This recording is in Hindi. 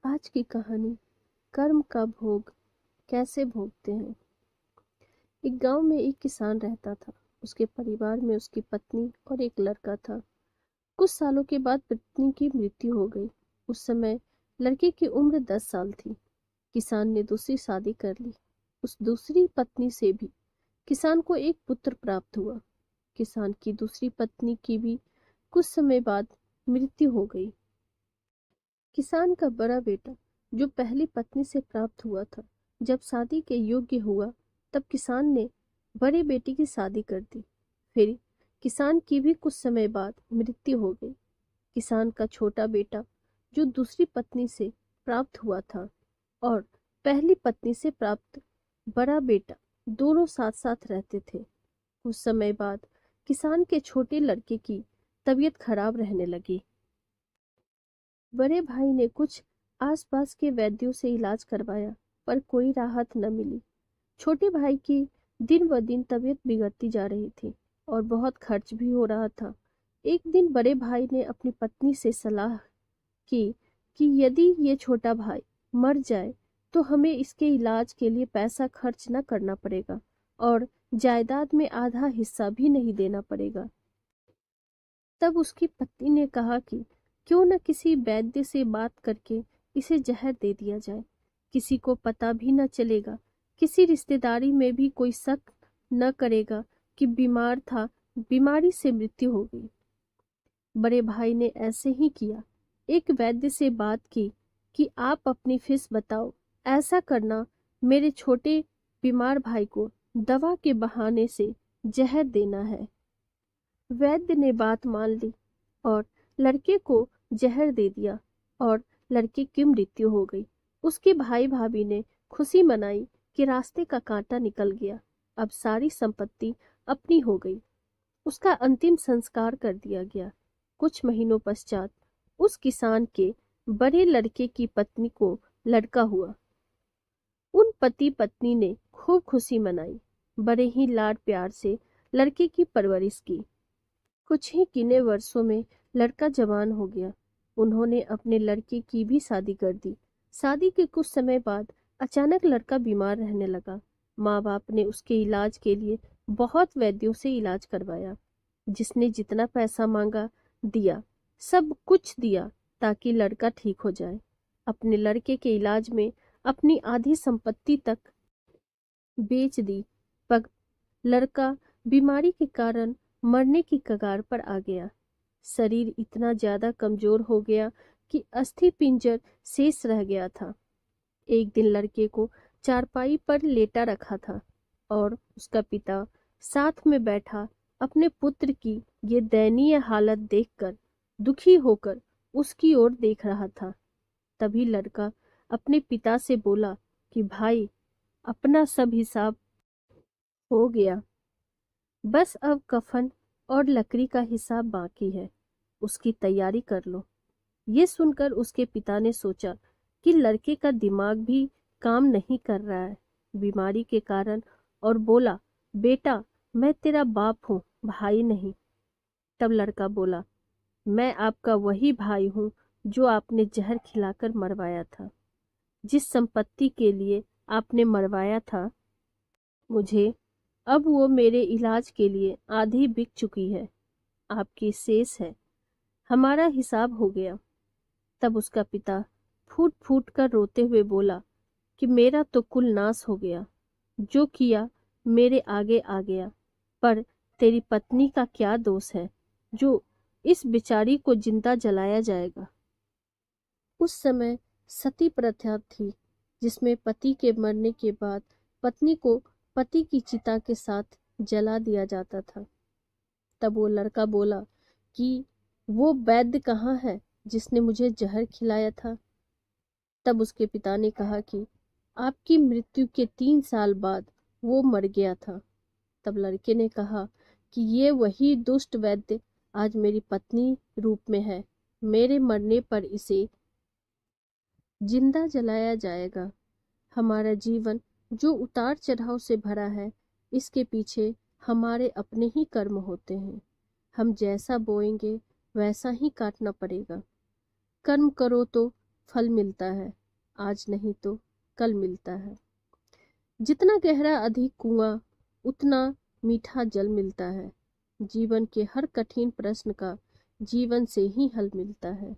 आज की कहानी कर्म का भोग कैसे भोगते हैं। एक गांव में एक किसान रहता था। उसके परिवार में उसकी पत्नी और एक लड़का था। कुछ सालों के बाद पत्नी की मृत्यु हो गई। उस समय लड़के की उम्र 10 साल थी। किसान ने दूसरी शादी कर ली। उस दूसरी पत्नी से भी किसान को एक पुत्र प्राप्त हुआ। किसान की दूसरी पत्नी की भी कुछ समय बाद मृत्यु हो गई। किसान का बड़ा बेटा जो पहली पत्नी से प्राप्त हुआ था, जब शादी के योग्य हुआ तब किसान ने बड़े बेटे की शादी कर दी। फिर किसान की भी कुछ समय बाद मृत्यु हो गई। किसान का छोटा बेटा जो दूसरी पत्नी से प्राप्त हुआ था और पहली पत्नी से प्राप्त बड़ा बेटा दोनों साथ साथ रहते थे। कुछ समय बाद किसान के छोटे लड़के की तबीयत खराब रहने लगी। बड़े भाई ने कुछ आसपास के वैद्यों से इलाज करवाया, पर कोई राहत न मिली। छोटे भाई की दिन ब दिन तबीयत बिगड़ती जा रही थी और बहुत खर्च भी हो रहा था। एक दिन बड़े भाई ने अपनी पत्नी से सलाह की कि यदि ये छोटा भाई मर जाए तो हमें इसके इलाज के लिए पैसा खर्च न करना पड़ेगा और जायदाद में आधा हिस्सा भी नहीं देना पड़ेगा। तब उसकी पत्नी ने कहा कि क्यों न किसी वैद्य से बात करके इसे जहर दे दिया जाए। किसी को पता भी न चलेगा, किसी रिश्तेदारी में भी कोई शक न करेगा कि बीमार था, बीमारी से मृत्यु हो गई। बड़े भाई ने ऐसे ही किया। एक वैद्य से बात की कि आप अपनी फीस बताओ, ऐसा करना, मेरे छोटे बीमार भाई को दवा के बहाने से जहर देना है। वैद्य ने बात मान ली और लड़के को जहर दे दिया और लड़के की मृत्यु हो गई। उसके भाई भाभी ने खुशी मनाई कि रास्ते का कांटा निकल गया, अब सारी संपत्ति अपनी हो गई। उसका अंतिम संस्कार कर दिया गया। कुछ महीनों पश्चात उस किसान के बड़े लड़के की पत्नी को लड़का हुआ। उन पति पत्नी ने खूब खुशी मनाई, बड़े ही लाड प्यार से लड़के की परवरिश की। कुछ ही गिने वर्षों में लड़का जवान हो गया। उन्होंने अपने लड़के की भी शादी कर दी। शादी के कुछ समय बाद अचानक लड़का बीमार रहने लगा। माँ बाप ने उसके इलाज के लिए बहुत वैद्यों से इलाज करवाया। जिसने जितना पैसा मांगा दिया, सब कुछ दिया ताकि लड़का ठीक हो जाए। अपने लड़के के इलाज में अपनी आधी संपत्ति तक बेच दी। पर लड़का बीमारी के कारण मरने की कगार पर आ गया। शरीर इतना ज्यादा कमजोर हो गया कि अस्थि पिंजर शेष रह गया था। एक दिन लड़के को चारपाई पर लेटा रखा था और उसका पिता साथ में बैठा अपने पुत्र की ये दयनीय हालत देखकर दुखी होकर उसकी ओर देख रहा था। तभी लड़का अपने पिता से बोला कि भाई, अपना सब हिसाब हो गया, बस अब कफन और लकड़ी का हिसाब बाकी है, उसकी तैयारी कर लो। ये सुनकर उसके पिता ने सोचा कि लड़के का दिमाग भी काम नहीं कर रहा है बीमारी के कारण, और बोला, बेटा, मैं तेरा बाप हूँ, भाई नहीं। तब लड़का बोला, मैं आपका वही भाई हूँ जो आपने जहर खिलाकर मरवाया था। जिस संपत्ति के लिए आपने मरवाया था मुझे, अब वो मेरे इलाज के लिए आधी बिक चुकी है, आपकी शेष है, हमारा हिसाब हो गया। तब उसका पिता फूट फूट कर रोते हुए बोला कि मेरा तो कुल नाश हो गया, जो किया मेरे आगे आ गया, पर तेरी पत्नी का क्या दोष है जो इस बेचारी को जिंदा जलाया जाएगा। उस समय सती प्रथा थी, जिसमें पति के मरने के बाद पत्नी को पति की चिता के साथ जला दिया जाता था। तब वो लड़का बोला कि वो वैद्य कहाँ है जिसने मुझे जहर खिलाया था। तब उसके पिता ने कहा कि आपकी मृत्यु के 3 साल बाद वो मर गया था। तब लड़के ने कहा कि ये वही दुष्ट वैद्य आज मेरी पत्नी रूप में है, मेरे मरने पर इसे जिंदा जलाया जाएगा। हमारा जीवन जो उतार चढ़ाव से भरा है, इसके पीछे हमारे अपने ही कर्म होते हैं। हम जैसा बोएंगे वैसा ही काटना पड़ेगा। कर्म करो तो फल मिलता है, आज नहीं तो कल मिलता है। जितना गहरा अधिक कुआं, उतना मीठा जल मिलता है। जीवन के हर कठिन प्रश्न का जीवन से ही हल मिलता है।